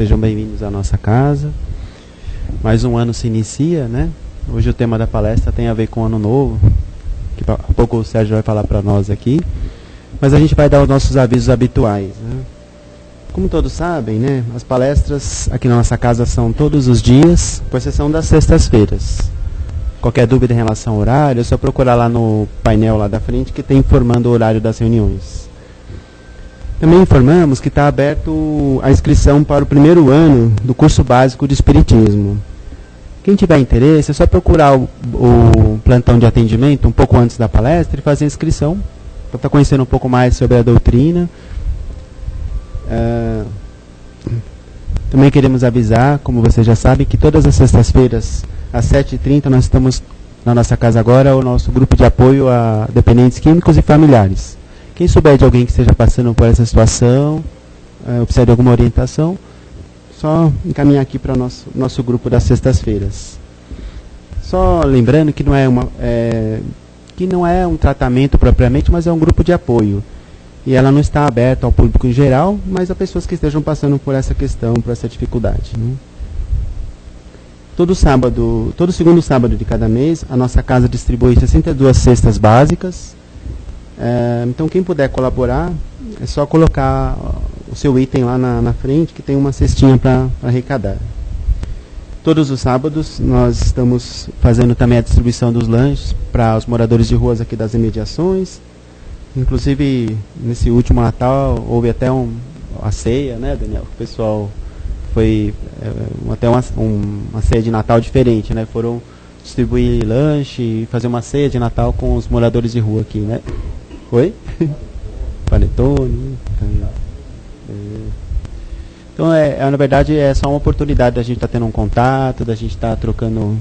Sejam bem-vindos à nossa casa. Mais um ano se inicia, né? Hoje o tema da palestra tem a ver com o Ano Novo, que há pouco o Sérgio vai falar para nós aqui. Mas a gente vai dar os nossos avisos habituais, né? Como todos sabem, né, as palestras aqui na nossa casa são todos os dias, com exceção das sextas-feiras. Qualquer dúvida em relação ao horário, é só procurar lá no painel lá da frente que tem informando o horário das reuniões. Também informamos que está aberto a inscrição para o primeiro ano do curso básico de Espiritismo. Quem tiver interesse, é só procurar o plantão de atendimento um pouco antes da palestra e fazer a inscrição, para estar conhecendo um pouco mais sobre a doutrina. Também queremos avisar, como vocês já sabem, que todas as sextas-feiras, às 7h30, nós estamos na nossa casa agora, o nosso grupo de apoio a dependentes químicos e familiares. Quem souber de alguém que esteja passando por essa situação, precisa de alguma orientação, só encaminhar aqui para o nosso grupo das sextas-feiras. Só lembrando que não é um tratamento propriamente, mas é um grupo de apoio. E ela não está aberta ao público em geral, mas a pessoas que estejam passando por essa questão, por essa dificuldade, né? Todo segundo sábado de cada mês, a nossa casa distribui 62 cestas básicas. Então, quem puder colaborar, é só colocar o seu item lá na frente, que tem uma cestinha para arrecadar. Todos os sábados, nós estamos fazendo também a distribuição dos lanches para os moradores de ruas aqui das imediações. Inclusive, nesse último Natal, houve até uma ceia, né, Daniel? O pessoal foi até uma ceia de Natal diferente, né? Foram distribuir lanche e fazer uma ceia de Natal com os moradores de rua aqui, né? Oi? Panetone. Então, na verdade, é só uma oportunidade da gente estar tendo um contato, da gente estar trocando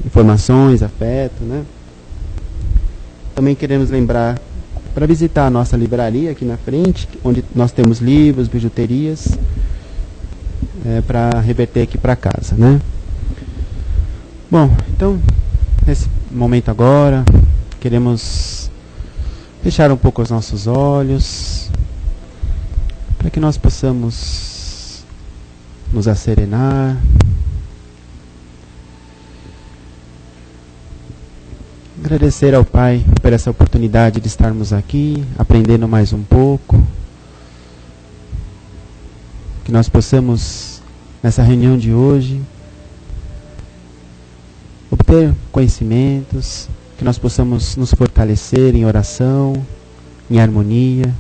informações, afeto, né? Também queremos lembrar para visitar a nossa livraria aqui na frente, onde nós temos livros, bijuterias, para reverter aqui para casa, né? Bom, então, nesse momento agora, queremos fechar um pouco os nossos olhos, para que nós possamos nos asserenar, agradecer ao Pai por essa oportunidade de estarmos aqui, aprendendo mais um pouco, que nós possamos, nessa reunião de hoje, obter conhecimentos, que nós possamos nos fortalecer em oração, em harmonia.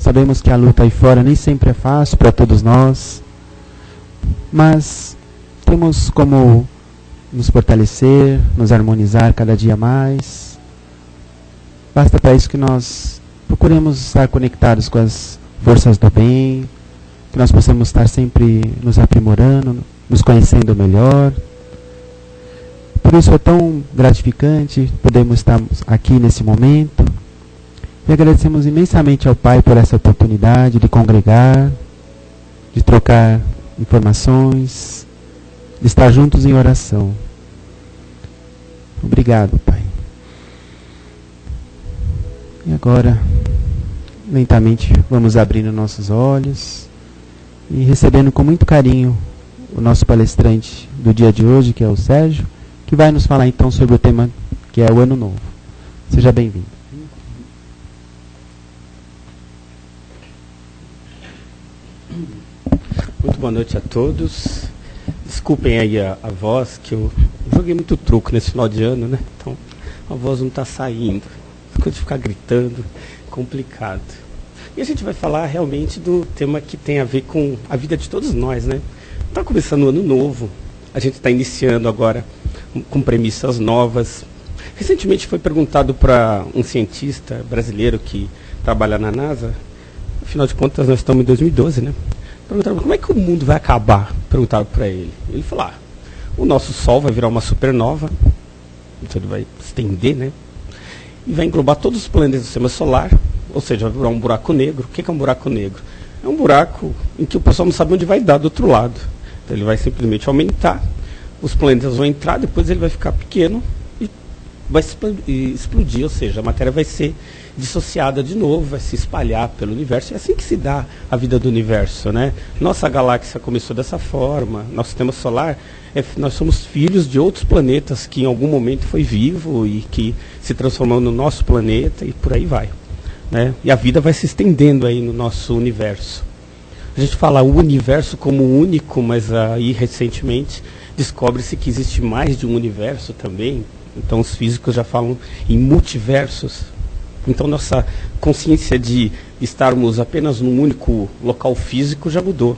Sabemos que a luta aí fora nem sempre é fácil para todos nós, mas temos como nos fortalecer, nos harmonizar cada dia mais. Basta para isso que nós procuremos estar conectados com as forças do bem, que nós possamos estar sempre nos aprimorando, nos conhecendo melhor. Por isso é tão gratificante podermos estar aqui nesse momento. E agradecemos imensamente ao Pai por essa oportunidade de congregar, de trocar informações, de estar juntos em oração. Obrigado, Pai. E agora, lentamente, vamos abrindo nossos olhos e recebendo com muito carinho o nosso palestrante do dia de hoje, que é o Sérgio, que vai nos falar então sobre o tema que é o Ano Novo. Seja bem-vindo. Muito boa noite a todos. Desculpem aí a voz, que eu joguei muito truco nesse final de ano, né? Então a voz não está saindo. Coisa de ficar gritando, complicado. E a gente vai falar realmente do tema que tem a ver com a vida de todos nós, né? Está começando o ano novo, a gente está iniciando agora com premissas novas. Recentemente foi perguntado para um cientista brasileiro que trabalha na NASA, afinal de contas nós estamos em 2012, né? Perguntaram como é que o mundo vai acabar, perguntaram para ele. Ele falou, o nosso Sol vai virar uma supernova, então ele vai estender, né? E vai englobar todos os planetas do sistema solar, ou seja, vai virar um buraco negro. O que é um buraco negro? É um buraco em que o pessoal não sabe onde vai dar do outro lado. Então ele vai simplesmente aumentar, os planetas vão entrar, depois ele vai ficar pequeno e vai explodir, ou seja, a matéria vai ser dissociada de novo, vai se espalhar pelo universo. É assim que se dá a vida do universo, né? Nossa galáxia começou dessa forma, nosso sistema solar, nós somos filhos de outros planetas que em algum momento foi vivo e que se transformou no nosso planeta e por aí vai, né? E a vida vai se estendendo aí no nosso universo. A gente fala o universo como único, mas aí recentemente descobre-se que existe mais de um universo também. Então os físicos já falam em multiversos. Então nossa consciência de estarmos apenas num único local físico já mudou.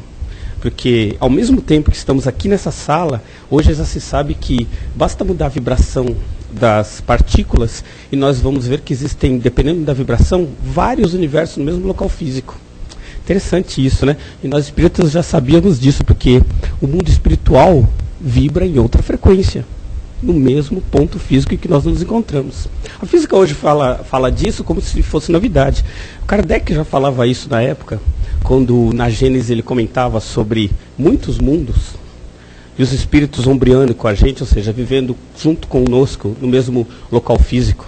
Porque ao mesmo tempo que estamos aqui nessa sala, hoje já se sabe que basta mudar a vibração das partículas e nós vamos ver que existem, dependendo da vibração, vários universos no mesmo local físico. Interessante isso, né? E nós espíritas já sabíamos disso, porque o mundo espiritual vibra em outra frequência, no mesmo ponto físico em que nós nos encontramos. A física hoje fala disso como se fosse novidade. O Kardec já falava isso na época, quando na Gênesis ele comentava sobre muitos mundos, e os espíritos ombreando com a gente, ou seja, vivendo junto conosco no mesmo local físico.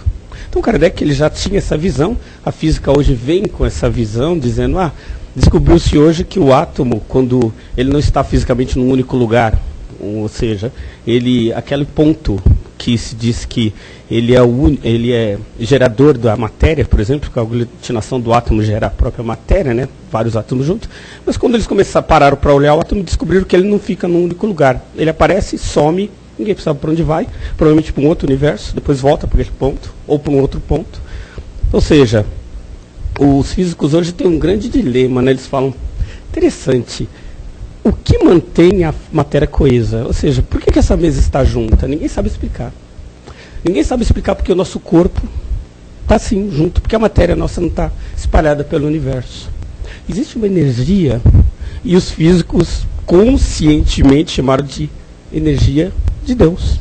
Então Kardec ele já tinha essa visão, a física hoje vem com essa visão, dizendo, descobriu-se hoje que o átomo, quando ele não está fisicamente num único lugar, ou seja, aquele ponto que se diz que ele é gerador da matéria, por exemplo, que a aglutinação do átomo gera a própria matéria, né? Vários átomos juntos. Mas quando eles pararam para olhar o átomo, descobriram que ele não fica num único lugar. Ele aparece, some, ninguém sabe para onde vai, provavelmente para um outro universo, depois volta para aquele ponto, ou para um outro ponto. Ou seja, os físicos hoje têm um grande dilema, né? Eles falam, interessante, o que mantém a matéria coesa? Ou seja, por que essa mesa está junta? Ninguém sabe explicar. Ninguém sabe explicar porque o nosso corpo está assim, junto, porque a matéria nossa não está espalhada pelo universo. Existe uma energia, e os físicos conscientemente chamaram de energia de Deus.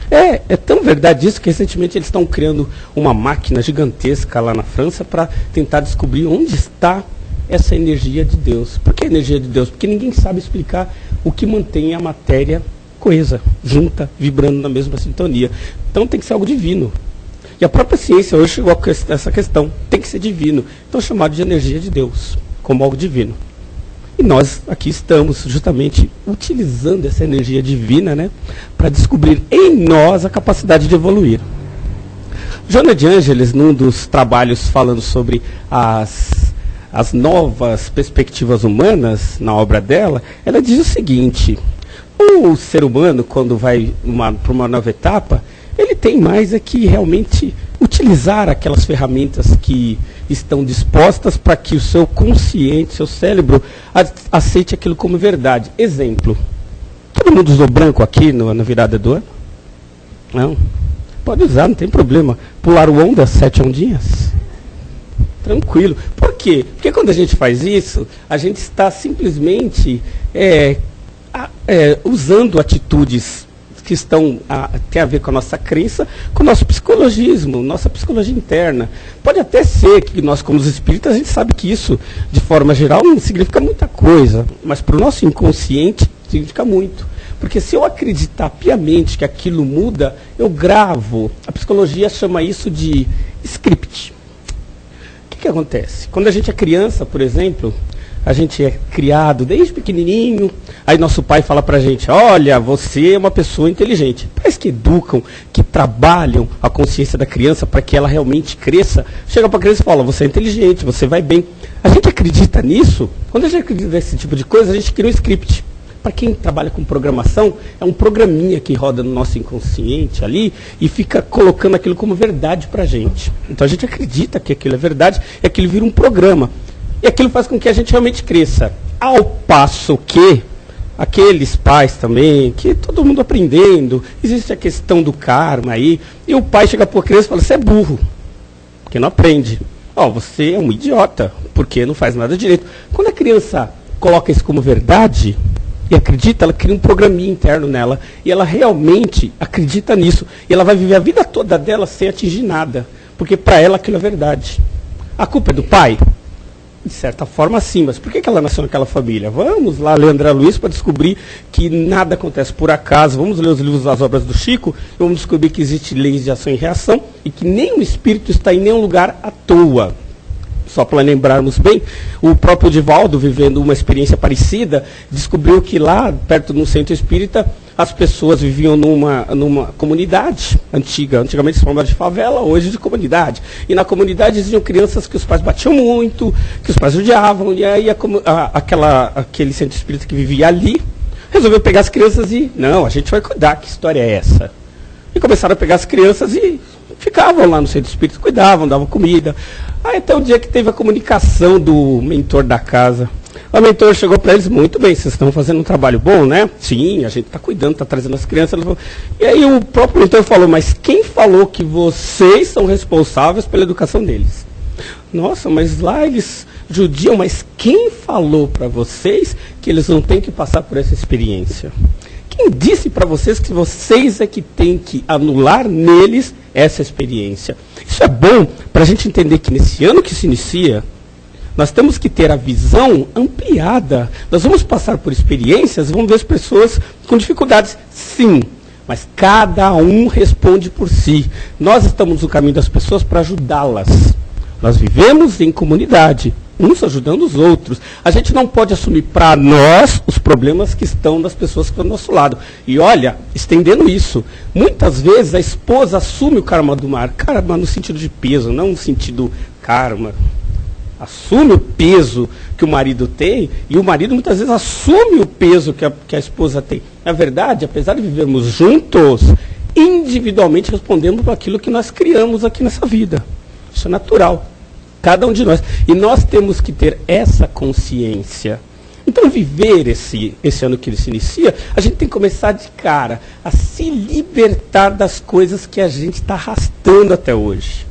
É tão verdade isso que recentemente eles estão criando uma máquina gigantesca lá na França para tentar descobrir onde está essa energia de Deus. Por que energia de Deus? Porque ninguém sabe explicar o que mantém a matéria coesa, junta, vibrando na mesma sintonia. Então tem que ser algo divino. E a própria ciência hoje chegou a essa questão. Tem que ser divino. Então é chamado de energia de Deus, como algo divino. E nós aqui estamos justamente utilizando essa energia divina, né, para descobrir em nós a capacidade de evoluir. Joana de Ângeles, num dos trabalhos falando sobre as novas perspectivas humanas, na obra dela, ela diz o seguinte: o ser humano, quando vai para uma nova etapa, ele tem mais que realmente utilizar aquelas ferramentas que estão dispostas para que o seu consciente, seu cérebro, aceite aquilo como verdade. Exemplo, todo mundo usou branco aqui na virada do ano? Não? Pode usar, não tem problema. Pular o onda, 7 ondinhas? Tranquilo. Por quê? Porque quando a gente faz isso, a gente está simplesmente usando atitudes que tem a ver com a nossa crença, com o nosso psicologismo, nossa psicologia interna. Pode até ser que nós, como os espíritas, a gente sabe que isso, de forma geral, não significa muita coisa, mas para o nosso inconsciente significa muito. Porque se eu acreditar piamente que aquilo muda, eu gravo. A psicologia chama isso de script. O que acontece? Quando a gente é criança, por exemplo, a gente é criado desde pequenininho, aí nosso pai fala pra gente, olha, você é uma pessoa inteligente. Pais que educam, que trabalham a consciência da criança para que ela realmente cresça, chega pra criança e fala, você é inteligente, você vai bem. A gente acredita nisso, quando a gente acredita nesse tipo de coisa, a gente cria um script. Para quem trabalha com programação, é um programinha que roda no nosso inconsciente ali e fica colocando aquilo como verdade pra gente. Então a gente acredita que aquilo é verdade e aquilo vira um programa. E aquilo faz com que a gente realmente cresça. Ao passo que aqueles pais também, que todo mundo aprendendo, existe a questão do karma aí, e o pai chega para a criança e fala, você é burro, porque não aprende. Você é um idiota, porque não faz nada direito. Quando a criança coloca isso como verdade e acredita, ela cria um programinha interno nela, e ela realmente acredita nisso, e ela vai viver a vida toda dela sem atingir nada, porque para ela aquilo é verdade. A culpa é do pai? De certa forma, sim, mas por que ela nasceu naquela família? Vamos lá ler André Luiz para descobrir que nada acontece por acaso. Vamos ler os livros das obras do Chico e vamos descobrir que existem leis de ação e reação e que nenhum espírito está em nenhum lugar à toa. Só para lembrarmos bem, o próprio Divaldo, vivendo uma experiência parecida, descobriu que lá, perto de um centro espírita, as pessoas viviam numa comunidade antiga. Antigamente se chamava de favela, hoje de comunidade. E na comunidade existiam crianças que os pais batiam muito, que os pais odiavam, e aí aquele centro espírita que vivia ali resolveu pegar as crianças e, não, a gente vai cuidar, que história é essa? E começaram a pegar as crianças e ficavam lá no centro espírita, cuidavam, davam comida. Aí até o dia que teve a comunicação do mentor da casa. O mentor chegou para eles, muito bem, vocês estão fazendo um trabalho bom, né? Sim, a gente está cuidando, está trazendo as crianças. E aí o próprio mentor falou, mas quem falou que vocês são responsáveis pela educação deles? Nossa, mas lá eles judiam, mas quem falou para vocês que eles não têm que passar por essa experiência? Quem disse para vocês que vocês é que têm que anular neles essa experiência? Isso é bom para a gente entender que nesse ano que se inicia, nós temos que ter a visão ampliada. Nós vamos passar por experiências, vamos ver as pessoas com dificuldades, sim, mas cada um responde por si. Nós estamos no caminho das pessoas para ajudá-las. Nós vivemos em comunidade, uns ajudando os outros. A gente não pode assumir para nós os problemas que estão das pessoas que estão do nosso lado. E olha, estendendo isso, muitas vezes a esposa assume o karma do mar. Karma no sentido de peso, não no sentido karma. Assume o peso que o marido tem, e o marido muitas vezes assume o peso que a esposa tem. Na verdade, apesar de vivermos juntos, individualmente respondemos por aquilo que nós criamos aqui nessa vida. Isso é natural. Cada um de nós. E nós temos que ter essa consciência. Então, viver esse ano que ele se inicia, a gente tem que começar de cara a se libertar das coisas que a gente está arrastando até hoje.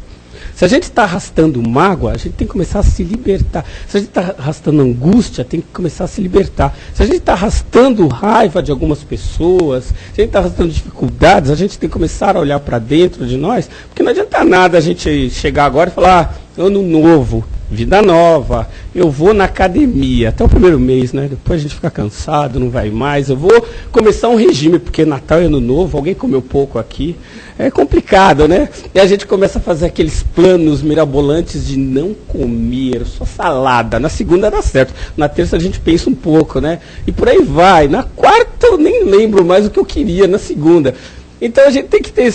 Se a gente está arrastando mágoa, a gente tem que começar a se libertar. Se a gente está arrastando angústia, tem que começar a se libertar. Se a gente está arrastando raiva de algumas pessoas, se a gente está arrastando dificuldades, a gente tem que começar a olhar para dentro de nós, porque não adianta nada a gente chegar agora e falar, ano novo, vida nova, eu vou na academia, até o primeiro mês, né? Depois a gente fica cansado, não vai mais, eu vou começar um regime, porque Natal e Ano Novo, alguém comeu pouco aqui, é complicado, né? E a gente começa a fazer aqueles planos mirabolantes de não comer, só salada, na segunda dá certo, na terça a gente pensa um pouco, né? E por aí vai, na quarta eu nem lembro mais o que eu queria, na segunda. Então a gente tem que ter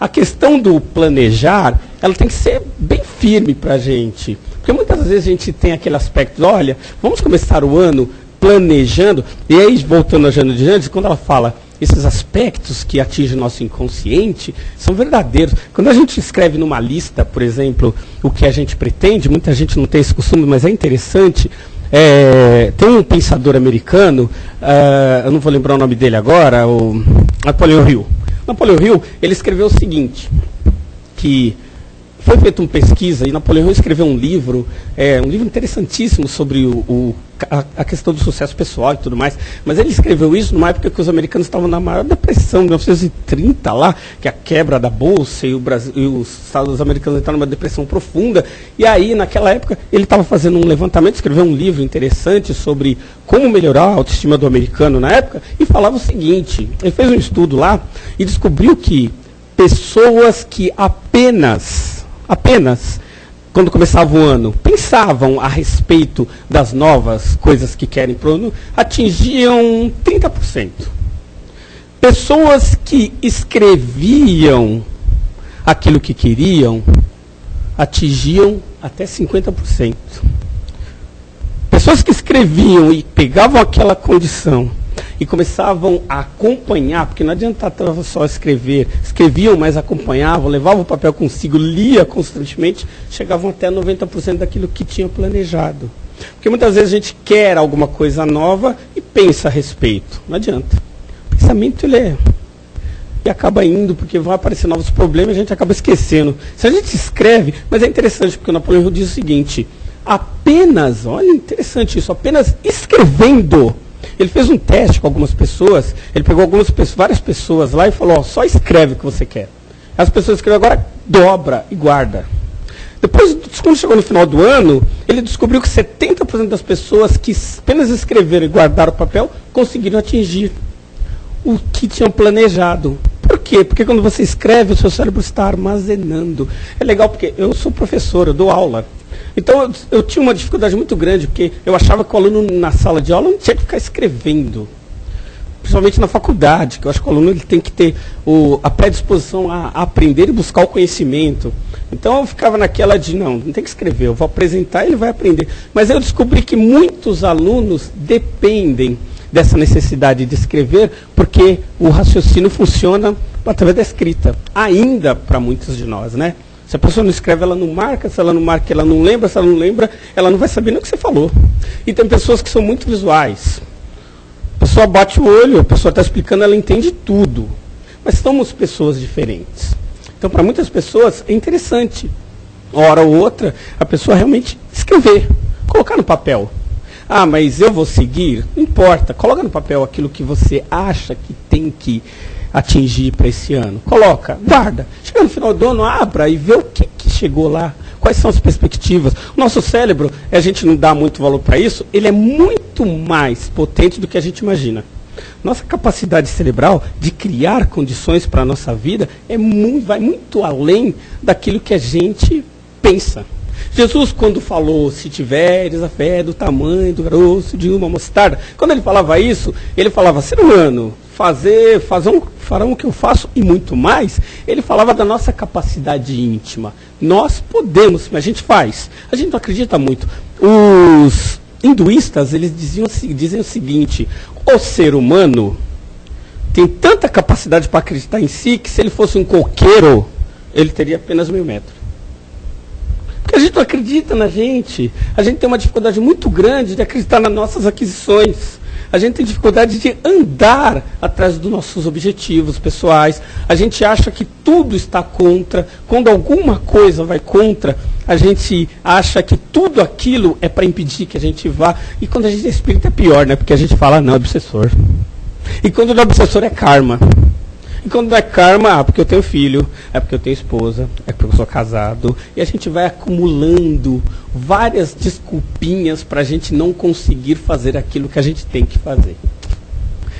a questão do planejar, ela tem que ser bem firme para a gente. Porque muitas vezes a gente tem aquele aspecto, olha, vamos começar o ano planejando, e aí voltando a Jana de Jandes, quando ela fala, esses aspectos que atingem o nosso inconsciente são verdadeiros. Quando a gente escreve numa lista, por exemplo, o que a gente pretende, muita gente não tem esse costume, mas é interessante. Tem um pensador americano, eu não vou lembrar o nome dele agora, o Napoleão Hill. Napoleão Hill, ele escreveu o seguinte, que foi feita uma pesquisa e Napoleão Hill escreveu um livro interessantíssimo sobre a questão do sucesso pessoal e tudo mais, mas ele escreveu isso numa época que os americanos estavam na maior depressão, 1930 lá, que a quebra da bolsa e os Estados americanos entraram numa depressão profunda, e aí naquela época ele estava fazendo um levantamento, escreveu um livro interessante sobre como melhorar a autoestima do americano na época, e falava o seguinte, ele fez um estudo lá e descobriu que pessoas que apenas quando começava o ano, pensavam a respeito das novas coisas que querem para o ano, atingiam 30%. Pessoas que escreviam aquilo que queriam, atingiam até 50%. Pessoas que escreviam e pegavam aquela condição e começavam a acompanhar, porque não adiantava só escrever, escreviam, mas acompanhavam, levavam o papel consigo, lia constantemente, chegavam até 90% daquilo que tinha planejado. Porque muitas vezes a gente quer alguma coisa nova e pensa a respeito, não adianta. O pensamento e acaba indo, porque vão aparecer novos problemas e a gente acaba esquecendo. Se a gente escreve, mas é interessante, porque o Napoleão Hill diz o seguinte, olha interessante isso, apenas escrevendo. Ele fez um teste com algumas pessoas, ele pegou várias pessoas lá e falou, só escreve o que você quer. As pessoas escrevem agora, dobra e guarda. Depois, quando chegou no final do ano, ele descobriu que 70% das pessoas que apenas escreveram e guardaram o papel conseguiram atingir o que tinham planejado. Por quê? Porque quando você escreve, o seu cérebro está armazenando. É legal porque eu sou professor, eu dou aula. Então eu tinha uma dificuldade muito grande, porque eu achava que o aluno na sala de aula não tinha que ficar escrevendo. Principalmente na faculdade, que eu acho que o aluno ele tem que ter a predisposição a aprender e buscar o conhecimento. Então eu ficava naquela de, não tem que escrever, eu vou apresentar e ele vai aprender. Mas eu descobri que muitos alunos dependem dessa necessidade de escrever, porque o raciocínio funciona através da escrita, ainda para muitos de nós, né? Se a pessoa não escreve, ela não marca, se ela não marca, ela não lembra, se ela não lembra, ela não vai saber nem o que você falou. E tem pessoas que são muito visuais. A pessoa bate o olho, a pessoa está explicando, ela entende tudo. Mas somos pessoas diferentes. Então, para muitas pessoas, é interessante, uma hora ou outra, a pessoa realmente escrever, colocar no papel. Ah, mas eu vou seguir? Não importa. Coloca no papel aquilo que você acha que tem que atingir para esse ano. Coloca, guarda. Chega no final do ano, abra e vê o que chegou lá. Quais são as perspectivas? O nosso cérebro, a gente não dá muito valor para isso, ele é muito mais potente do que a gente imagina. Nossa capacidade cerebral de criar condições para a nossa vida vai muito além daquilo que a gente pensa. Jesus, quando falou, se tiveres a fé do tamanho do caroço de uma mostarda, quando ele falava isso, ele falava, ser humano, farão o que eu faço e muito mais. Ele falava da nossa capacidade íntima. Nós podemos, mas a gente faz. A gente não acredita muito. Os hinduístas, eles dizem o seguinte, o ser humano tem tanta capacidade para acreditar em si, que se ele fosse um coqueiro, ele teria apenas 1000 metros. Porque a gente não acredita na gente. A gente tem uma dificuldade muito grande de acreditar nas nossas aquisições. A gente tem dificuldade de andar atrás dos nossos objetivos pessoais. A gente acha que tudo está contra. Quando alguma coisa vai contra, a gente acha que tudo aquilo é para impedir que a gente vá. E quando a gente é espírita é pior, né? Porque a gente fala, não, é obsessor. E quando não é obsessor é karma. E quando é karma, porque eu tenho filho, é porque eu tenho esposa, é porque eu sou casado. E a gente vai acumulando várias desculpinhas para a gente não conseguir fazer aquilo que a gente tem que fazer.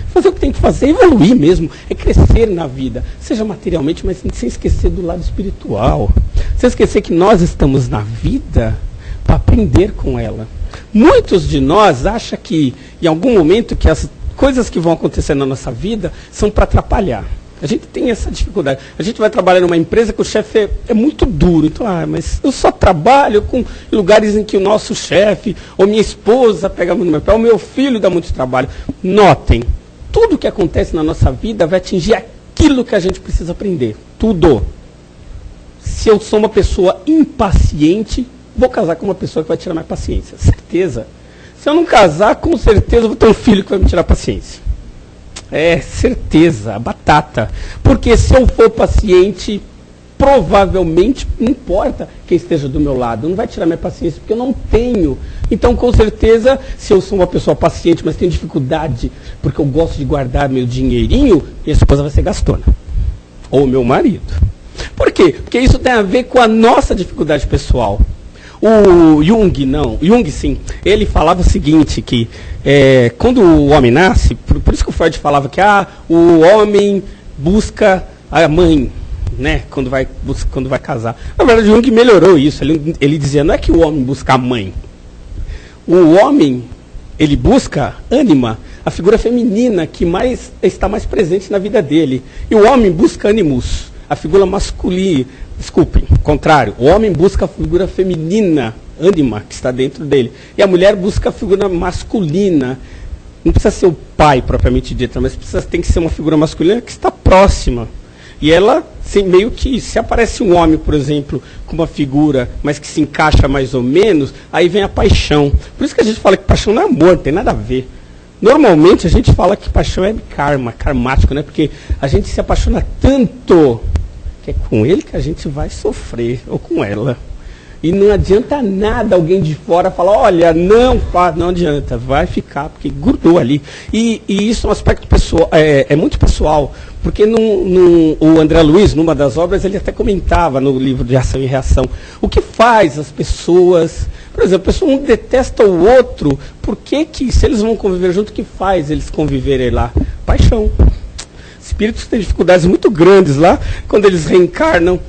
Fazer o que tem que fazer, evoluir mesmo, é crescer na vida. Seja materialmente, mas sem esquecer do lado espiritual. Sem esquecer que nós estamos na vida para aprender com ela. Muitos de nós acham que, em algum momento, que as coisas que vão acontecer na nossa vida são para atrapalhar. A gente tem essa dificuldade. A gente vai trabalhar numa empresa que o chefe é muito duro. Então, mas eu só trabalho com lugares em que o nosso chefe ou minha esposa pega muito no meu pé, ou meu filho dá muito trabalho. Notem, tudo que acontece na nossa vida vai atingir aquilo que a gente precisa aprender. Tudo. Se eu sou uma pessoa impaciente, vou casar com uma pessoa que vai tirar minha paciência. Certeza. Se eu não casar, com certeza eu vou ter um filho que vai me tirar a paciência. É, certeza, batata. Porque se eu for paciente, provavelmente, não importa quem esteja do meu lado, não vai tirar minha paciência, porque eu não tenho. Então, com certeza, se eu sou uma pessoa paciente, mas tenho dificuldade, porque eu gosto de guardar meu dinheirinho, minha esposa vai ser gastona. Ou meu marido. Por quê? Porque isso tem a ver com a nossa dificuldade pessoal. O Jung sim, ele falava o seguinte, que quando o homem nasce, por isso que o Freud falava que o homem busca a mãe, né, quando vai casar. Na verdade, o Jung melhorou isso, ele dizia, não é que o homem busca a mãe, o homem, ele busca ânima, a figura feminina que está mais presente na vida dele, e o homem busca animus, a figura masculina. Desculpem, contrário. O homem busca a figura feminina, ânima, que está dentro dele. E a mulher busca a figura masculina. Não precisa ser o pai, propriamente dito, mas tem que ser uma figura masculina que está próxima. E ela, meio que, se aparece um homem, por exemplo, com uma figura, mas que se encaixa mais ou menos, aí vem a paixão. Por isso que a gente fala que paixão não é amor, não tem nada a ver. Normalmente a gente fala que paixão é karmático, né? Porque a gente se apaixona tanto que é com ele que a gente vai sofrer, ou com ela. E não adianta nada alguém de fora falar, olha, não adianta, vai ficar, porque grudou ali. E isso é um aspecto pessoal, é muito pessoal, porque o André Luiz, numa das obras, ele até comentava no livro de Ação e Reação, o que faz as pessoas, por exemplo, a pessoa um detesta o outro, por que se eles vão conviver junto, o que faz eles conviverem lá? Paixão. Espíritos têm dificuldades muito grandes lá, quando eles reencarnam,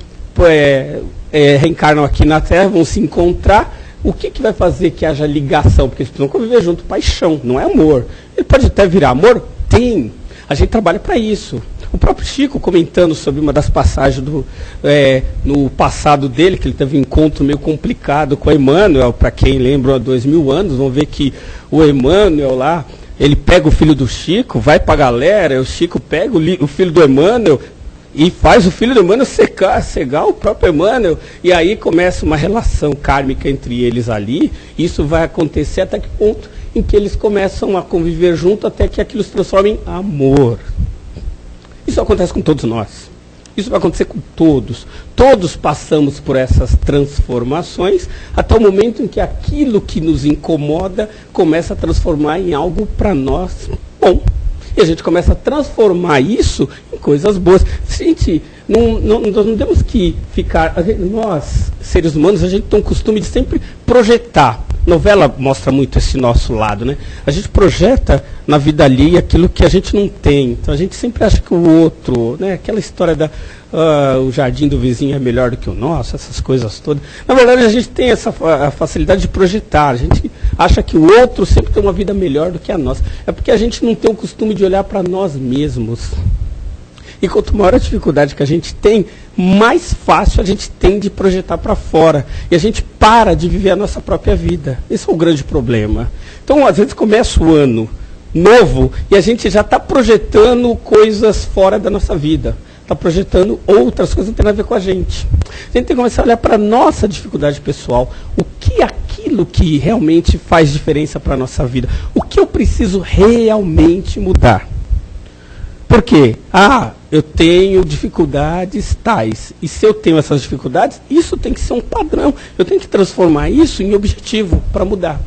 reencarnam aqui na Terra, vão se encontrar, o que vai fazer que haja ligação? Porque eles precisam conviver junto, paixão, não é amor. Ele pode até virar amor? Tem. A gente trabalha para isso. O próprio Chico, comentando sobre uma das passagens no passado dele, que ele teve um encontro meio complicado com o Emmanuel, para quem lembra há 2000 anos, vão ver que o Emmanuel lá, ele pega o filho do Chico, vai para a galera, o Chico pega o filho do Emmanuel, e faz o filho do Emmanuel cegar o próprio Emmanuel, e aí começa uma relação kármica entre eles ali. Isso vai acontecer até que ponto em que eles começam a conviver junto, até que aquilo se transforme em amor. Isso acontece com todos nós. Isso vai acontecer com todos. Todos passamos por essas transformações, até o momento em que aquilo que nos incomoda começa a transformar em algo para nós bom. E a gente começa a transformar isso em coisas boas. Gente, nós não temos que ficar... Nós, seres humanos, a gente tem um costume de sempre projetar. Novela mostra muito esse nosso lado, né? A gente projeta na vida alheia aquilo que a gente não tem. Então a gente sempre acha que o outro, né? Aquela história o jardim do vizinho é melhor do que o nosso, essas coisas todas. Na verdade, a gente tem essa facilidade de projetar. A gente acha que o outro sempre tem uma vida melhor do que a nossa. É porque a gente não tem o costume de olhar para nós mesmos. E quanto maior a dificuldade que a gente tem, mais fácil a gente tem de projetar para fora. E a gente para de viver a nossa própria vida. Esse é o grande problema. Então, às vezes, começa o ano novo e a gente já está projetando coisas fora da nossa vida. Está projetando outras coisas que não tem nada a ver com a gente. A gente tem que começar a olhar para a nossa dificuldade pessoal. O que é aquilo que realmente faz diferença para a nossa vida? O que eu preciso realmente mudar? Por quê? Eu tenho dificuldades tais. E se eu tenho essas dificuldades, isso tem que ser um padrão. Eu tenho que transformar isso em objetivo para mudar.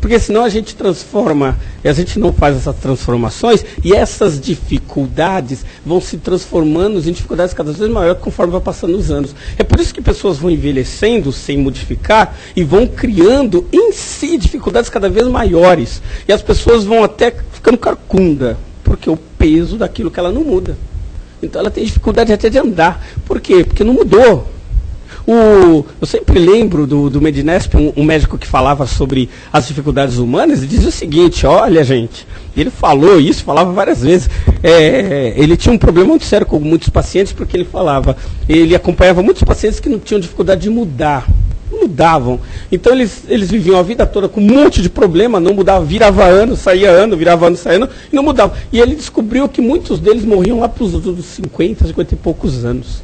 Porque senão a gente transforma, a gente não faz essas transformações, e essas dificuldades vão se transformando em dificuldades cada vez maiores conforme vai passando os anos. É por isso que pessoas vão envelhecendo sem modificar e vão criando em si dificuldades cada vez maiores. E as pessoas vão até ficando carcunda, porque o peso daquilo que ela não muda. Então ela tem dificuldade até de andar. Por quê? Porque não mudou. Eu sempre lembro do Medinesp, um médico que falava sobre as dificuldades humanas, e dizia o seguinte, olha gente, ele falou isso, falava várias vezes, ele tinha um problema muito sério com muitos pacientes, porque ele acompanhava muitos pacientes que não tinham dificuldade de mudar. Mudavam. Então eles viviam a vida toda com um monte de problema, não mudavam, virava ano, saía ano, e não mudavam. E ele descobriu que muitos deles morriam lá para os 50 e poucos anos.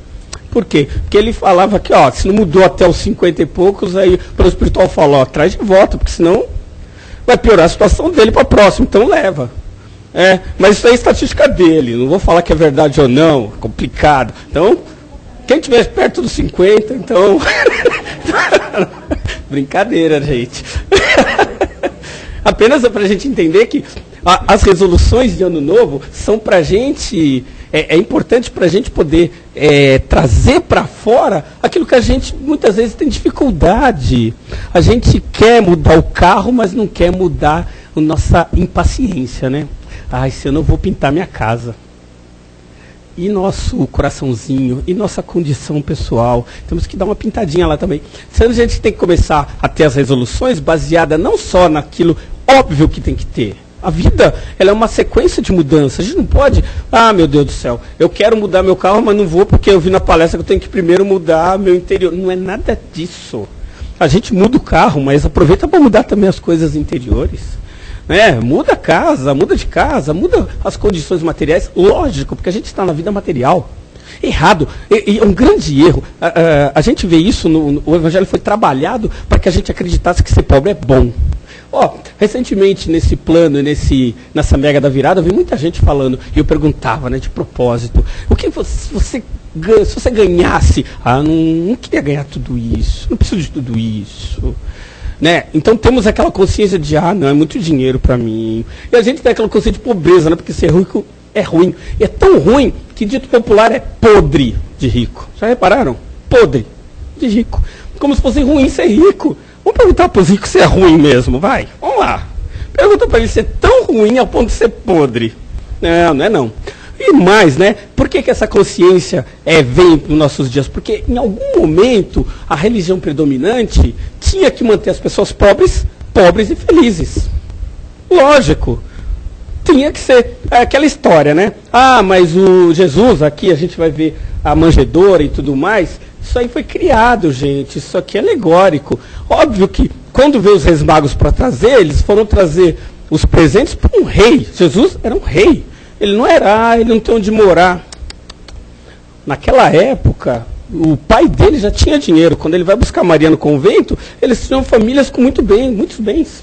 Por quê? Porque ele falava que, se não mudou até os 50 e poucos, aí o espiritual falou, traz de volta, porque senão vai piorar a situação dele para próximo, então leva. Mas isso é a estatística dele, não vou falar que é verdade ou não, é complicado. Então, quem estiver perto dos 50, então... Brincadeira, gente. Apenas para a gente entender que as resoluções de ano novo são para a gente... É importante para a gente poder trazer para fora aquilo que a gente muitas vezes tem dificuldade. A gente quer mudar o carro, mas não quer mudar a nossa impaciência, né? Se eu não vou pintar minha casa. E nosso coraçãozinho, e nossa condição pessoal. Temos que dar uma pintadinha lá também. Senão a gente tem que começar a ter as resoluções baseadas não só naquilo óbvio que tem que ter. A vida, ela é uma sequência de mudanças. A gente não pode, meu Deus do céu, eu quero mudar meu carro, mas não vou porque eu vi na palestra que eu tenho que primeiro mudar meu interior. Não é nada disso. A gente muda o carro, mas aproveita para mudar também as coisas interiores. Muda a casa, muda de casa, muda as condições materiais. Lógico, porque a gente está na vida material. Errado. É um grande erro. A gente vê isso, o Evangelho foi trabalhado para que a gente acreditasse que ser pobre é bom. Recentemente, nesse plano, nessa mega da virada, eu vi muita gente falando, e eu perguntava, né, de propósito, o que se você ganhasse? Não queria ganhar tudo isso, não preciso de tudo isso. Né? Então temos aquela consciência de, não, é muito dinheiro para mim. E a gente tem aquela consciência de pobreza, né? Porque ser rico é ruim. E é tão ruim que dito popular é podre de rico. Já repararam? Podre de rico. Como se fosse ruim ser rico. Vamos perguntar para os ricos se é ruim mesmo, vai. Vamos lá. Pergunta para eles se é tão ruim ao ponto de ser podre. Não é não. E mais, né? Por que essa consciência vem para os nossos dias? Porque em algum momento a religião predominante tinha que manter as pessoas pobres e felizes. Lógico. Tinha que ser aquela história, né? Mas o Jesus, aqui a gente vai ver a manjedoura e tudo mais. Isso aí foi criado, gente. Isso aqui é alegórico. Óbvio que quando veio os reis magos para trazer, eles foram trazer os presentes para um rei. Jesus era um rei. Ele não era, ele não tem onde morar. Naquela época, o pai dele já tinha dinheiro. Quando ele vai buscar Maria no convento, eles tinham famílias com muitos bens.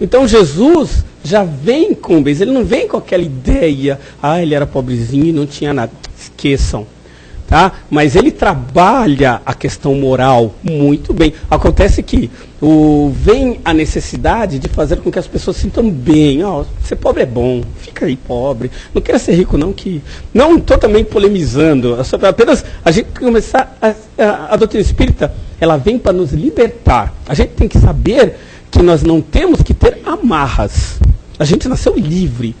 Então Jesus já vem com bens. Ele não vem com aquela ideia, ele era pobrezinho e não tinha nada. Esqueçam. Tá? Mas ele trabalha a questão moral muito bem. Acontece que vem a necessidade de fazer com que as pessoas se sintam bem. Ser pobre é bom, fica aí pobre. Não quero ser rico não, não estou também polemizando. Apenas a gente começar a doutrina espírita, ela vem para nos libertar. A gente tem que saber que nós não temos que ter amarras. A gente nasceu livre.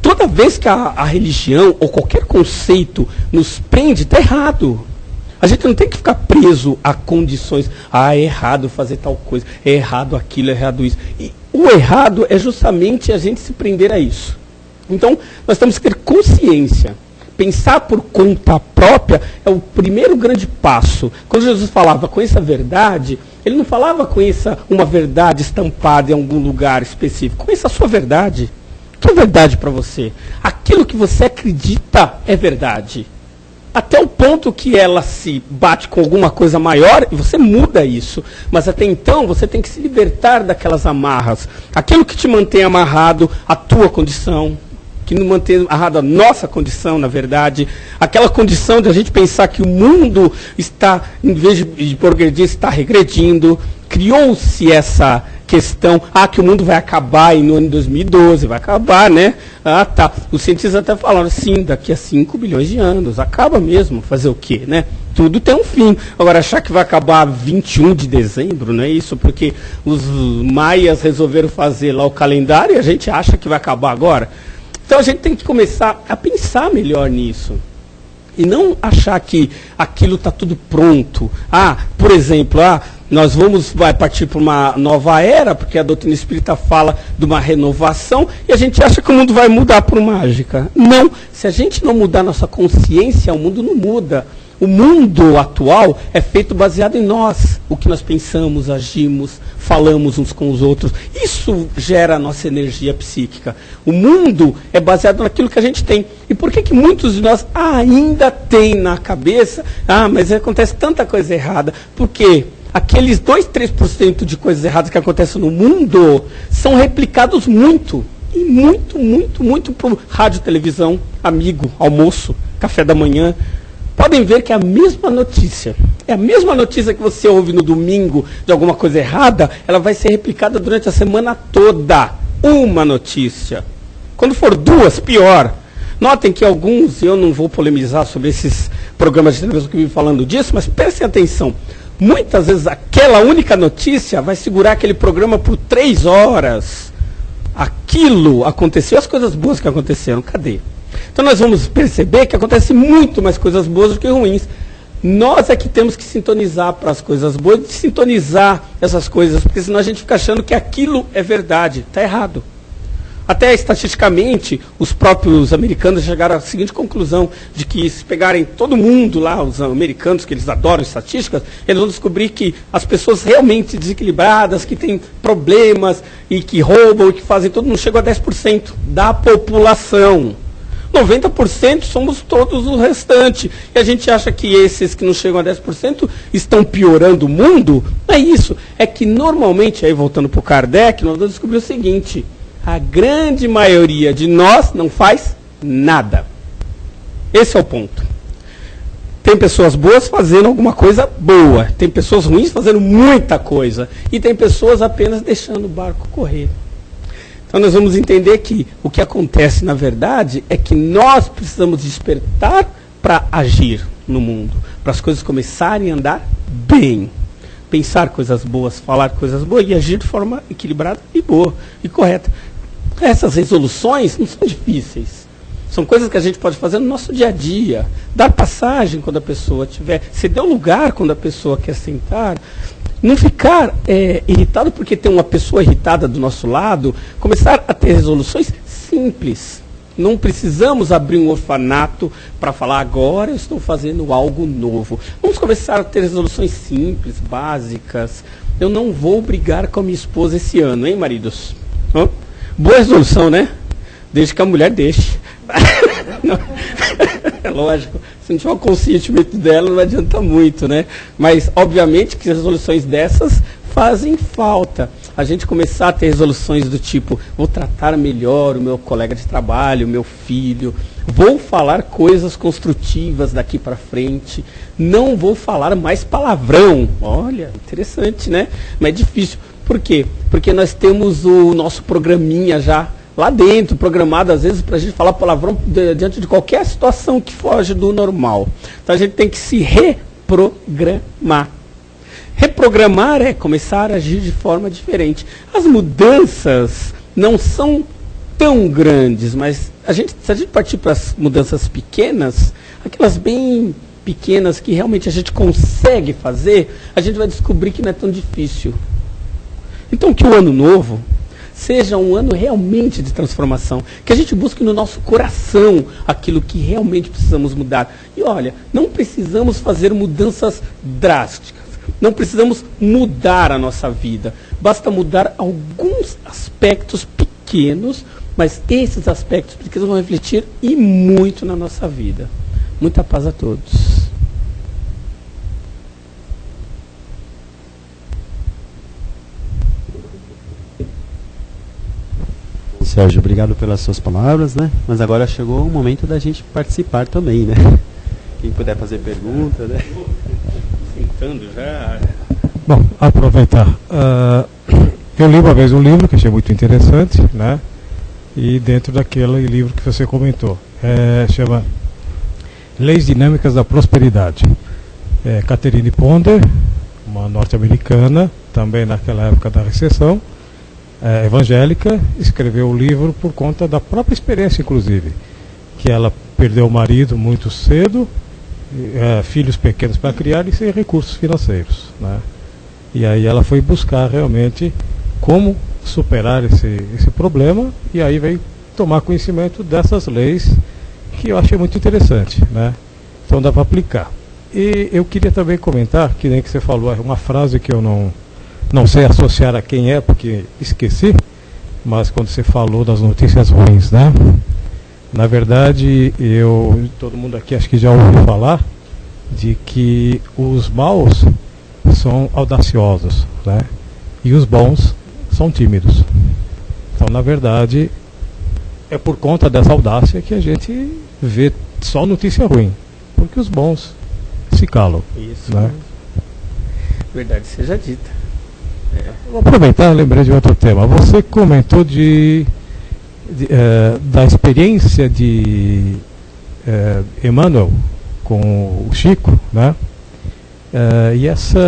Toda vez que a religião ou qualquer conceito nos prende, está errado. A gente não tem que ficar preso a condições. É errado fazer tal coisa, é errado aquilo, é errado isso. E o errado é justamente a gente se prender a isso. Então, nós temos que ter consciência. Pensar por conta própria é o primeiro grande passo. Quando Jesus falava conheça a verdade, ele não falava conheça uma verdade estampada em algum lugar específico. Conheça a sua verdade. O que é verdade para você? Aquilo que você acredita é verdade. Até o ponto que ela se bate com alguma coisa maior e você muda isso. Mas até então você tem que se libertar daquelas amarras. Aquilo que te mantém amarrado à tua condição, que não mantém amarrado a nossa condição, na verdade. Aquela condição de a gente pensar que o mundo está, em vez de progredir, está regredindo. Criou-se essa questão, que o mundo vai acabar no ano de 2012, vai acabar, né? Tá. Os cientistas até falaram, sim, daqui a 5 bilhões de anos, acaba mesmo, fazer o quê, né? Tudo tem um fim. Agora, achar que vai acabar 21 de dezembro, não é isso? Porque os maias resolveram fazer lá o calendário e a gente acha que vai acabar agora. Então, a gente tem que começar a pensar melhor nisso. E não achar que aquilo está tudo pronto. Por exemplo, nós vai partir para uma nova era, porque a doutrina espírita fala de uma renovação, e a gente acha que o mundo vai mudar por mágica. Não, se a gente não mudar nossa consciência, o mundo não muda. O mundo atual é feito baseado em nós, o que nós pensamos, agimos, falamos uns com os outros. Isso gera a nossa energia psíquica. O mundo é baseado naquilo que a gente tem. E por que muitos de nós ainda têm na cabeça, mas acontece tanta coisa errada? Por quê? Aqueles 2, 3% de coisas erradas que acontecem no mundo são replicados muito. E muito por rádio, televisão, amigo, almoço, café da manhã. Podem ver que é a mesma notícia. É a mesma notícia que você ouve no domingo de alguma coisa errada, ela vai ser replicada durante a semana toda. Uma notícia. Quando for 2, pior. Notem que alguns, eu não vou polemizar sobre esses programas de televisão que vivem falando disso, mas prestem atenção. Muitas vezes aquela única notícia vai segurar aquele programa por 3 horas. Aquilo aconteceu, as coisas boas que aconteceram, cadê? Então nós vamos perceber que acontece muito mais coisas boas do que ruins. Nós é que temos que sintonizar para as coisas boas, sintonizar essas coisas, porque senão a gente fica achando que aquilo é verdade. Está errado. Até estatisticamente, os próprios americanos chegaram à seguinte conclusão, de que se pegarem todo mundo lá, os americanos, que eles adoram estatísticas, eles vão descobrir que as pessoas realmente desequilibradas, que têm problemas, e que roubam, e que fazem tudo, não chegam a 10% da população. 90% somos todos o restante. E a gente acha que esses que não chegam a 10% estão piorando o mundo? Não é isso. É que normalmente, aí voltando para o Kardec, nós vamos descobrir o seguinte: a grande maioria de nós não faz nada. Esse é o ponto. Tem pessoas boas fazendo alguma coisa boa. Tem pessoas ruins fazendo muita coisa. E tem pessoas apenas deixando o barco correr. Então nós vamos entender que o que acontece, na verdade, é que nós precisamos despertar para agir no mundo. Para as coisas começarem a andar bem. Pensar coisas boas, falar coisas boas e agir de forma equilibrada e boa e correta. Essas resoluções não são difíceis. São coisas que a gente pode fazer no nosso dia a dia. Dar passagem quando a pessoa tiver. Ceder o lugar quando a pessoa quer sentar. Não ficar irritado porque tem uma pessoa irritada do nosso lado. Começar a ter resoluções simples. Não precisamos abrir um orfanato para falar agora eu estou fazendo algo novo. Vamos começar a ter resoluções simples, básicas. Eu não vou brigar com a minha esposa esse ano, hein, maridos? Hã? Boa resolução, né? Desde que a mulher deixe. Não. É lógico, se não tiver o consentimento dela não adianta muito, né? Mas obviamente que resoluções dessas fazem falta. A gente começar a ter resoluções do tipo: vou tratar melhor o meu colega de trabalho, o meu filho, vou falar coisas construtivas daqui para frente, não vou falar mais palavrão. Olha, interessante, né? Mas é difícil. Por quê? Porque nós temos o nosso programinha já lá dentro, programado às vezes para a gente falar palavrão diante de qualquer situação que foge do normal. Então a gente tem que se reprogramar. Reprogramar é começar a agir de forma diferente. As mudanças não são tão grandes, mas se a gente partir para as mudanças pequenas, aquelas bem pequenas que realmente a gente consegue fazer, a gente vai descobrir que não é tão difícil. Então que o ano novo seja um ano realmente de transformação, que a gente busque no nosso coração aquilo que realmente precisamos mudar. E olha, não precisamos fazer mudanças drásticas, não precisamos mudar a nossa vida, basta mudar alguns aspectos pequenos, mas esses aspectos pequenos vão refletir e muito na nossa vida. Muita paz a todos. Sérgio, obrigado pelas suas palavras, né? Mas agora chegou o momento da gente participar também, né? Quem puder fazer pergunta, né? Sentando já. Bom, aproveitar. Eu li uma vez um livro que achei muito interessante, né? E dentro daquele livro que você comentou, chama Leis Dinâmicas da Prosperidade. Catherine Ponder, uma norte-americana, também naquela época da recessão, evangélica, escreveu o livro por conta da própria experiência, inclusive, que ela perdeu o marido muito cedo, filhos pequenos para criar e sem recursos financeiros, né? E aí ela foi buscar realmente como superar esse problema, e aí veio tomar conhecimento dessas leis que eu achei muito interessante, né? Então dá para aplicar. E eu queria também comentar, que nem que você falou, uma frase que eu não sei associar a quem é, porque esqueci, mas quando você falou das notícias ruins, né? Na verdade, todo mundo aqui acho que já ouviu falar de que os maus são audaciosos, né? E os bons são tímidos. Então, na verdade, é por conta dessa audácia que a gente vê só notícia ruim, porque os bons se calam. Isso, né? Verdade seja dita. Vou aproveitar, lembrei de outro tema. Você comentou da experiência de Emmanuel com o Chico, né? E essa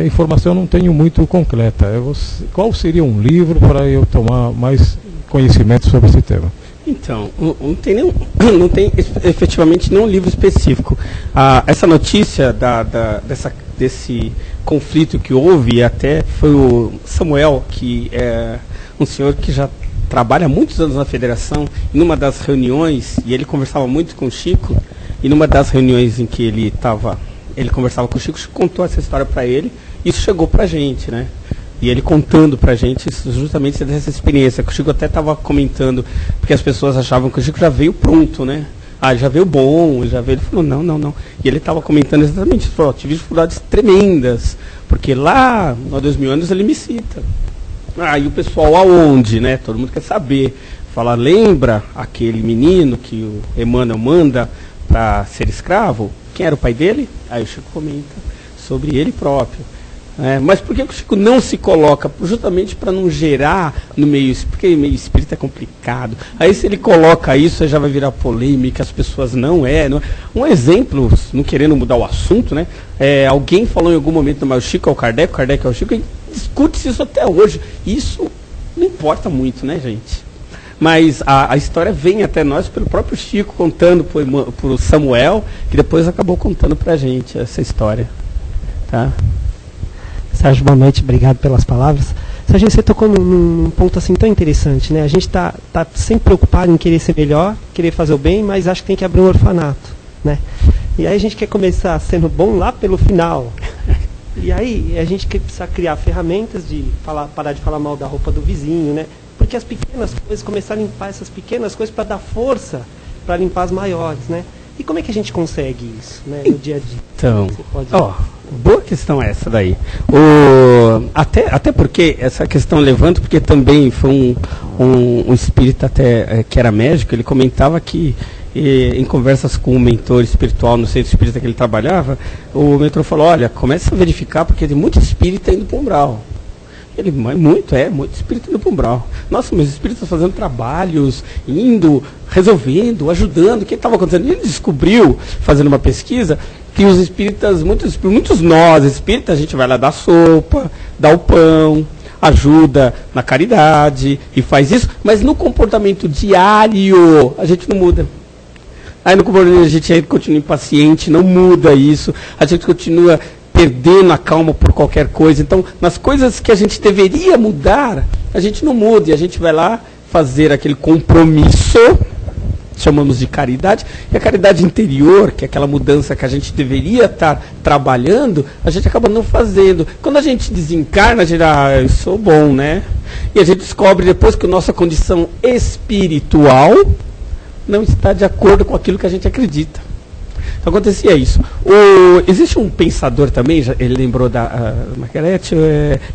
informação eu não tenho muito concreta. Qual seria um livro para eu tomar mais conhecimento sobre esse tema? Então, não tem efetivamente nenhum livro específico. Essa notícia desse conflito que houve, até foi o Samuel, que é um senhor que já trabalha há muitos anos na federação, e numa das reuniões, e ele conversava muito com o Chico, e numa das reuniões em que ele conversava com o Chico contou essa história para ele, e isso chegou para a gente, né? E ele contando pra gente justamente dessa experiência, que o Chico até estava comentando, porque as pessoas achavam que o Chico já veio pronto, né? Ah, já veio bom, já veio... Ele falou, não. E ele estava comentando exatamente, ele falou, tive dificuldades tremendas, porque lá, no 2000 anos, ele me cita. E o pessoal aonde, né? Todo mundo quer saber. Fala, lembra aquele menino que o Emmanuel manda para ser escravo? Quem era o pai dele? Aí o Chico comenta sobre ele próprio. Mas por que o Chico não se coloca? Justamente para não gerar no meio, porque o meio espírita é complicado. Aí se ele coloca isso, já vai virar polêmica, as pessoas não. Um exemplo, não querendo mudar o assunto, né? Alguém falou em algum momento, mas o Chico é o Kardec é o Chico, e discute-se isso até hoje. Isso não importa muito, né, gente? Mas a história vem até nós pelo próprio Chico contando para o Samuel, que depois acabou contando para a gente essa história. Tá? Sérgio, boa noite, obrigado pelas palavras. Sérgio, você tocou num ponto assim tão interessante, né? A gente tá sempre preocupado em querer ser melhor, querer fazer o bem, mas acho que tem que abrir um orfanato, né? E aí a gente quer começar sendo bom lá pelo final. E aí a gente precisa criar ferramentas de parar de falar mal da roupa do vizinho, né? Porque as pequenas coisas, começar a limpar essas pequenas coisas para dar força para limpar as maiores, né? E como é que a gente consegue isso, né, no dia a dia? Então, boa questão essa daí. Até porque essa questão levanta, porque também foi um espírita até que era médico, ele comentava que em conversas com um mentor espiritual no centro espírita que ele trabalhava, o mentor falou, olha, começa a verificar porque tem muito espírita indo para o umbral. Ele, muito espírito indo para o umbral. Nossa, meus espíritos fazendo trabalhos, indo, resolvendo, ajudando. O que estava acontecendo? Ele descobriu, fazendo uma pesquisa, que os espíritas, muitos nós espíritas, a gente vai lá dar sopa, dá o pão, ajuda na caridade e faz isso, mas no comportamento diário a gente não muda. Aí no comportamento a gente continua impaciente, não muda isso, a gente continua perdendo a calma por qualquer coisa. Então, nas coisas que a gente deveria mudar, a gente não muda. E a gente vai lá fazer aquele compromisso, chamamos de caridade, e a caridade interior, que é aquela mudança que a gente deveria estar trabalhando, a gente acaba não fazendo. Quando a gente desencarna, a gente eu sou bom, né? E a gente descobre depois que a nossa condição espiritual não está de acordo com aquilo que a gente acredita. Então acontecia isso. Existe um pensador também, ele lembrou da Margaret,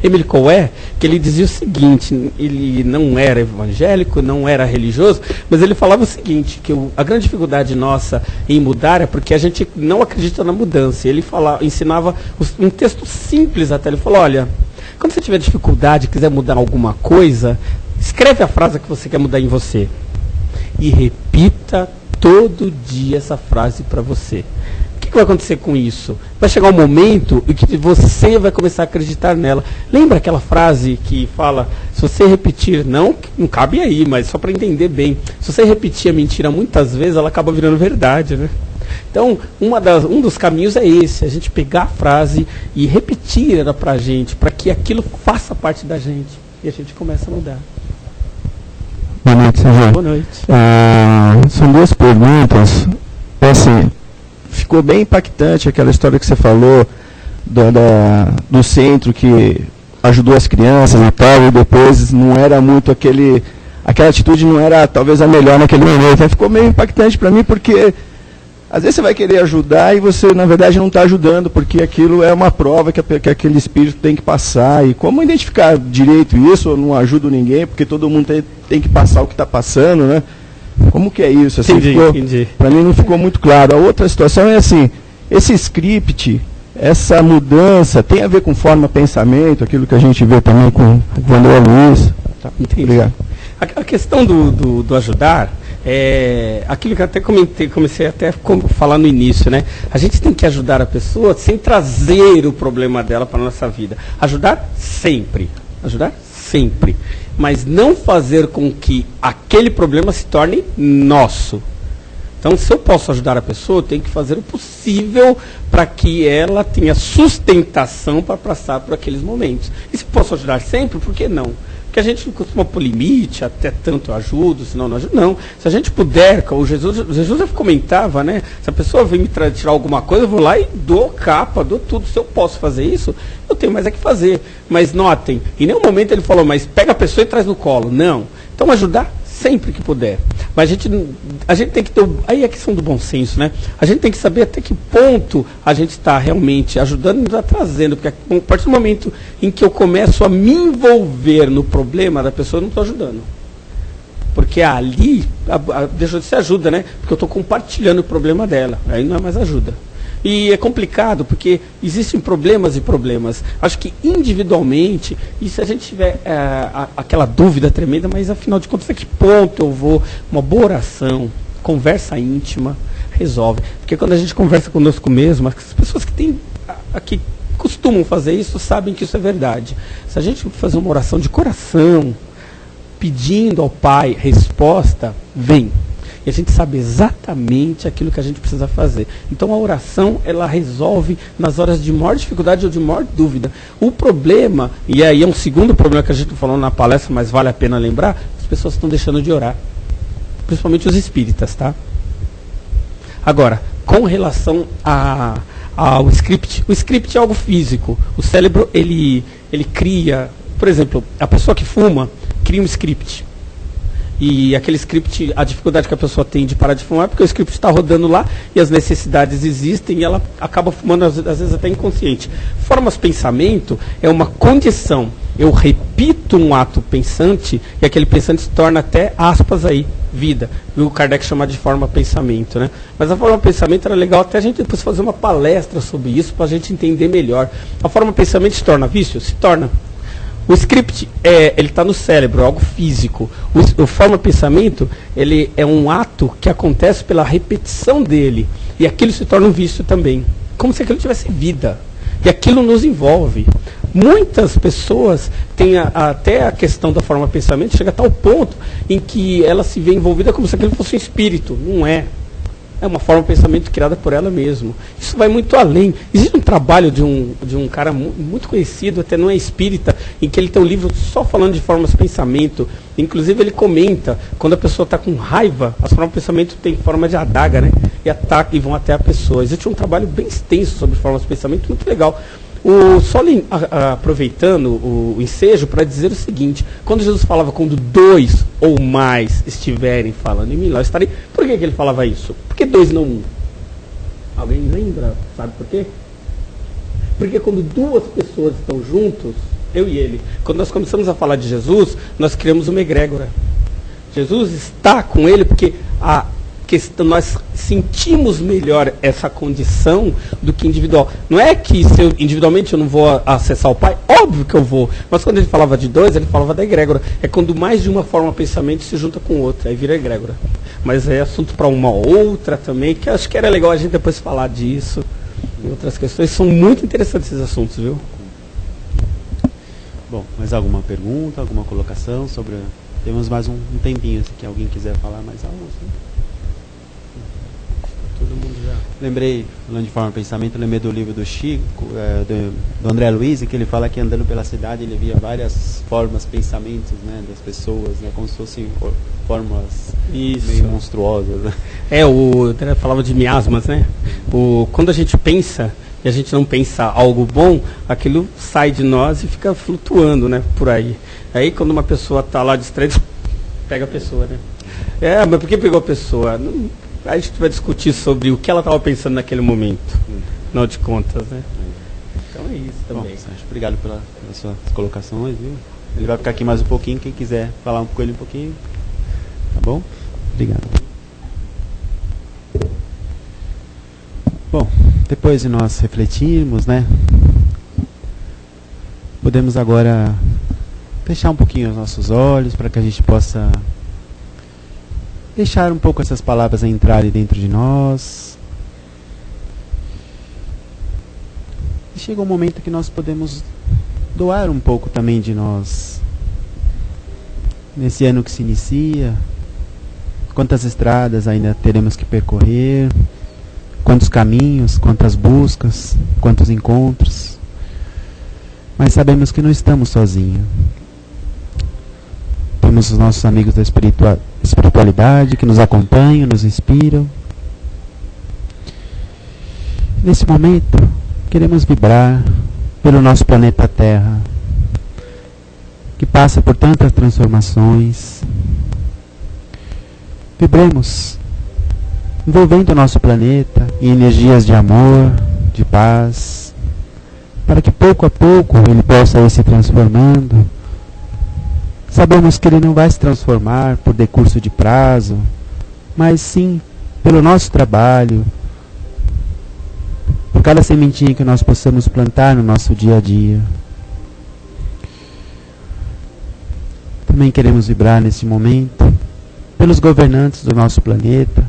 Emile Coué, que ele dizia o seguinte, ele não era evangélico, não era religioso, mas ele falava o seguinte, que a grande dificuldade nossa em mudar é porque a gente não acredita na mudança. Ele ensinava um texto simples até, ele falou, olha, quando você tiver dificuldade, quiser mudar alguma coisa, escreve a frase que você quer mudar em você e repita todo dia essa frase para você. O que vai acontecer com isso? Vai chegar um momento em que você vai começar a acreditar nela. Lembra aquela frase que fala, se você repetir, não cabe aí, mas só para entender bem, se você repetir a mentira muitas vezes, ela acaba virando verdade, né? Então, um dos caminhos é esse, a gente pegar a frase e repetir ela para a gente, para que aquilo faça parte da gente. E a gente começa a mudar. Boa noite, Sérgio. Boa noite. São duas perguntas. Assim, ficou bem impactante aquela história que você falou do centro que ajudou as crianças e tal, e depois não era muito aquela atitude não era talvez a melhor naquele momento. Então, ficou meio impactante para mim, porque às vezes você vai querer ajudar e você, na verdade, não está ajudando, porque aquilo é uma prova que aquele espírito tem que passar. E como identificar direito isso? Eu não ajudo ninguém, porque todo mundo tem que passar o que está passando, né? Como que é isso? Assim, Entendi. Para mim não ficou muito claro. A outra situação é assim, esse script, essa mudança, tem a ver com forma, pensamento, aquilo que a gente vê também com o André Luiz. Tá, entendi. Obrigado. A questão do ajudar, aquilo que eu até comecei até a falar no início, né? A gente tem que ajudar a pessoa sem trazer o problema dela para a nossa vida. Ajudar sempre, mas não fazer com que aquele problema se torne nosso. Então, se eu posso ajudar a pessoa, eu tenho que fazer o possível para que ela tenha sustentação para passar por aqueles momentos. E se posso ajudar sempre, por que não? Porque a gente não costuma pôr limite, até tanto eu ajudo, senão não ajudo. Não. Se a gente puder, o Jesus já comentava, né? Se a pessoa vem me tirar alguma coisa, eu vou lá e dou capa, dou tudo. Se eu posso fazer isso, eu tenho mais é que fazer. Mas notem, em nenhum momento ele falou, mas pega a pessoa e traz no colo. Não. Então ajudar sempre que puder. Mas a gente tem que ter, aí é a questão do bom senso, né? A gente tem que saber até que ponto a gente está realmente ajudando e nos trazendo, porque a partir do momento em que eu começo a me envolver no problema da pessoa, eu não estou ajudando. Porque ali, deixa de ser ajuda, né? Porque eu estou compartilhando o problema dela, aí não é mais ajuda. E é complicado, porque existem problemas e problemas. Acho que individualmente, e se a gente tiver aquela dúvida tremenda, mas afinal de contas, a que ponto eu vou? Uma boa oração, conversa íntima, resolve. Porque quando a gente conversa conosco mesmo, as pessoas que costumam fazer isso sabem que isso é verdade. Se a gente fazer uma oração de coração, pedindo ao Pai resposta, vem. E a gente sabe exatamente aquilo que a gente precisa fazer. Então a oração, ela resolve nas horas de maior dificuldade ou de maior dúvida. O problema, e aí é um segundo problema que a gente falou na palestra, mas vale a pena lembrar, as pessoas estão deixando de orar. Principalmente os espíritas, tá? Agora, com relação ao script, o script é algo físico. O cérebro, ele cria, por exemplo, a pessoa que fuma, cria um script. E aquele script, a dificuldade que a pessoa tem de parar de fumar é porque o script está rodando lá e as necessidades existem e ela acaba fumando, às vezes até inconsciente. Formas pensamento é uma condição. Eu repito um ato pensante e aquele pensante se torna até, aspas aí, vida. E o Kardec chama de forma pensamento, né? Mas a forma pensamento era legal até a gente depois fazer uma palestra sobre isso para a gente entender melhor. A forma pensamento se torna vício? Se torna. O script, ele está no cérebro, é algo físico. O forma pensamento, ele é um ato que acontece pela repetição dele. E aquilo se torna um vício também. Como se aquilo tivesse vida. E aquilo nos envolve. Muitas pessoas têm até a questão da forma pensamento, chega a tal ponto em que ela se vê envolvida como se aquilo fosse um espírito. Não é. É uma forma de pensamento criada por ela mesma. Isso vai muito além. Existe um trabalho de um cara muito conhecido, até não é espírita, em que ele tem um livro só falando de formas de pensamento. Inclusive ele comenta, quando a pessoa está com raiva, as formas de pensamento têm forma de adaga, né? E atacam e vão até a pessoa. Existe um trabalho bem extenso sobre formas de pensamento, muito legal. Só aproveitando o ensejo para dizer o seguinte: quando Jesus falava quando 2 ou mais estiverem falando em mim, lá estarei. Por que ele falava isso? Por que 2 não 1? Alguém lembra? Sabe por quê? Porque quando 2 pessoas estão juntos, eu e ele, quando nós começamos a falar de Jesus, nós criamos uma egrégora. Jesus está com ele porque nós sentimos melhor essa condição do que individual. Não é que se individualmente eu não vou acessar o Pai, óbvio que eu vou. Mas quando ele falava de 2, ele falava da egrégora. É quando mais de uma forma de pensamento se junta com outra, aí vira egrégora. Mas é assunto para uma outra também, que acho que era legal a gente depois falar disso. E outras questões. São muito interessantes esses assuntos, viu? Bom, mais alguma pergunta, alguma colocação sobre... Temos mais um tempinho, se alguém quiser falar mais algo. Assim. Todo mundo já. Lembrei, falando de forma de pensamento, lembrei do livro do Chico, do André Luiz, que ele fala que andando pela cidade ele via várias formas, pensamentos, né, das pessoas, né, como se fossem formas meio monstruosas. Né? O André falava de miasmas, né? Quando a gente pensa e a gente não pensa algo bom, aquilo sai de nós e fica flutuando, né, por aí. Aí quando uma pessoa está lá distraída, pega a pessoa, né? Mas por que pegou a pessoa? A gente vai discutir sobre o que ela estava pensando naquele momento, afinal de contas, né? Então é isso também. Bom, Sérgio, obrigado pelas suas colocações, viu? Ele vai ficar aqui mais um pouquinho, quem quiser falar com ele um pouquinho, tá bom? Obrigado. Bom, depois de nós refletirmos, né? Podemos agora fechar um pouquinho os nossos olhos para que a gente possa deixar um pouco essas palavras entrarem dentro de nós. E chega um momento que nós podemos doar um pouco também de nós. Nesse ano que se inicia, quantas estradas ainda teremos que percorrer, quantos caminhos, quantas buscas, quantos encontros. Mas sabemos que não estamos sozinhos. temos os nossos amigos da espiritualidade que nos acompanham, nos inspiram. Nesse momento, queremos vibrar pelo nosso planeta Terra, que passa por tantas transformações. Vibremos, envolvendo o nosso planeta em energias de amor, de paz, para que pouco a pouco ele possa ir se transformando. Sabemos que ele não vai se transformar por decurso de prazo, mas sim pelo nosso trabalho, por cada sementinha que nós possamos plantar no nosso dia a dia. Também queremos vibrar nesse momento pelos governantes do nosso planeta,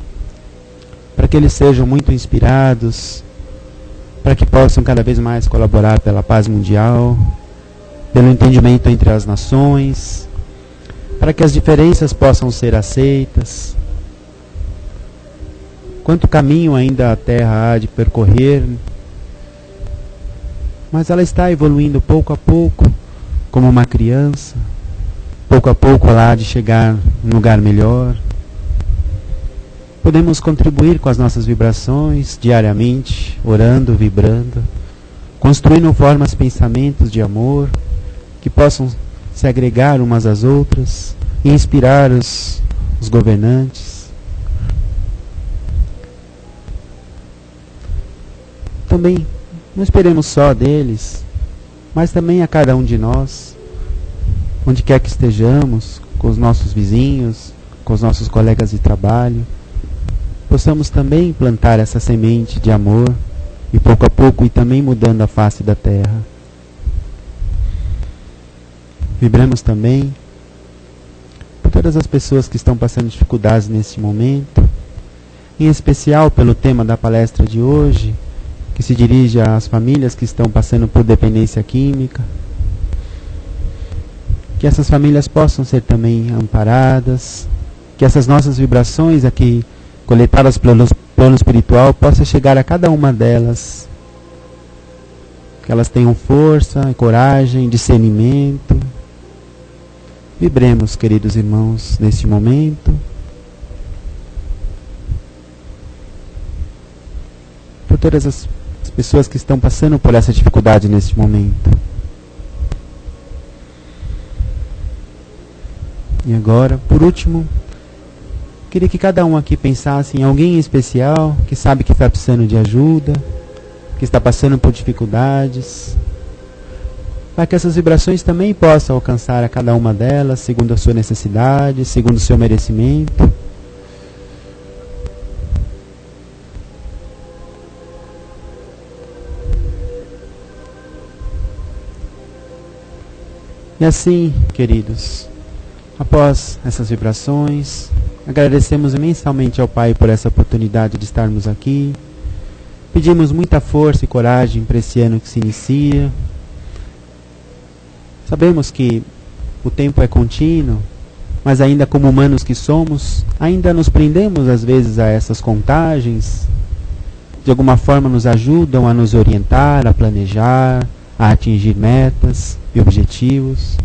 para que eles sejam muito inspirados, para que possam cada vez mais colaborar pela paz mundial, pelo entendimento entre as nações, para que as diferenças possam ser aceitas. Quanto caminho ainda a Terra há de percorrer, mas ela está evoluindo pouco a pouco, como uma criança. Pouco a pouco ela há de chegar num lugar melhor. Podemos contribuir com as nossas vibrações diariamente, orando, vibrando, construindo formas, pensamentos de amor, que possam se agregar umas às outras e inspirar os governantes. Também não esperemos só deles, mas também a cada um de nós, onde quer que estejamos, com os nossos vizinhos, com os nossos colegas de trabalho, possamos também plantar essa semente de amor e pouco a pouco ir também mudando a face da Terra. Vibramos também por todas as pessoas que estão passando dificuldades nesse momento, em especial pelo tema da palestra de hoje, que se dirige às famílias que estão passando por dependência química. Que essas famílias possam ser também amparadas, que essas nossas vibrações aqui, coletadas pelo plano espiritual, possam chegar a cada uma delas, que elas tenham força, coragem, discernimento. Vibremos, queridos irmãos, neste momento, por todas as pessoas que estão passando por essa dificuldade neste momento. E agora, por último, queria que cada um aqui pensasse em alguém em especial que sabe que está precisando de ajuda, que está passando por dificuldades, para que essas vibrações também possam alcançar a cada uma delas, segundo a sua necessidade, segundo o seu merecimento. E assim, queridos, após essas vibrações, agradecemos imensamente ao Pai por essa oportunidade de estarmos aqui. Pedimos muita força e coragem para esse ano que se inicia. Sabemos que o tempo é contínuo, mas ainda como humanos que somos, ainda nos prendemos às vezes a essas contagens. De alguma forma nos ajudam a nos orientar, a planejar, a atingir metas e objetivos.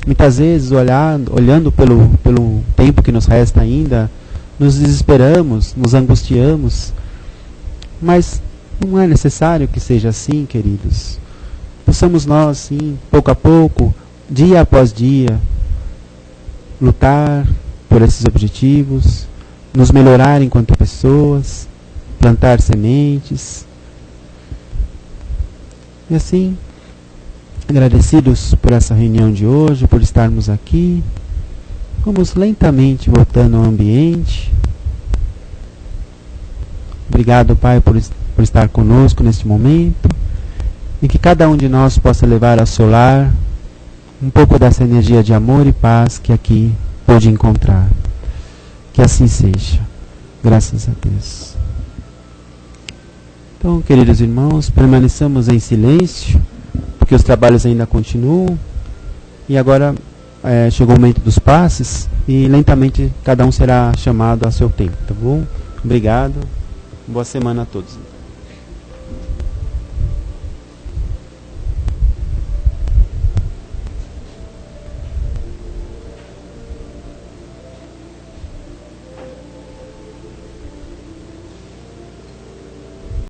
Muitas vezes, olhando pelo tempo que nos resta ainda, nos desesperamos, nos angustiamos. Mas não é necessário que seja assim, queridos. Possamos nós, sim, pouco a pouco, dia após dia, lutar por esses objetivos, nos melhorar enquanto pessoas, plantar sementes. E assim, agradecidos por essa reunião de hoje, por estarmos aqui, vamos lentamente voltando ao ambiente. Obrigado, Pai, por estar conosco neste momento, e que cada um de nós possa levar ao seu lar um pouco dessa energia de amor e paz que aqui pôde encontrar. Que assim seja. Graças a Deus. Então, queridos irmãos, permaneçamos em silêncio, porque os trabalhos ainda continuam. E agora chegou o momento dos passes, e lentamente cada um será chamado a seu tempo, tá bom? Obrigado. Boa semana a todos.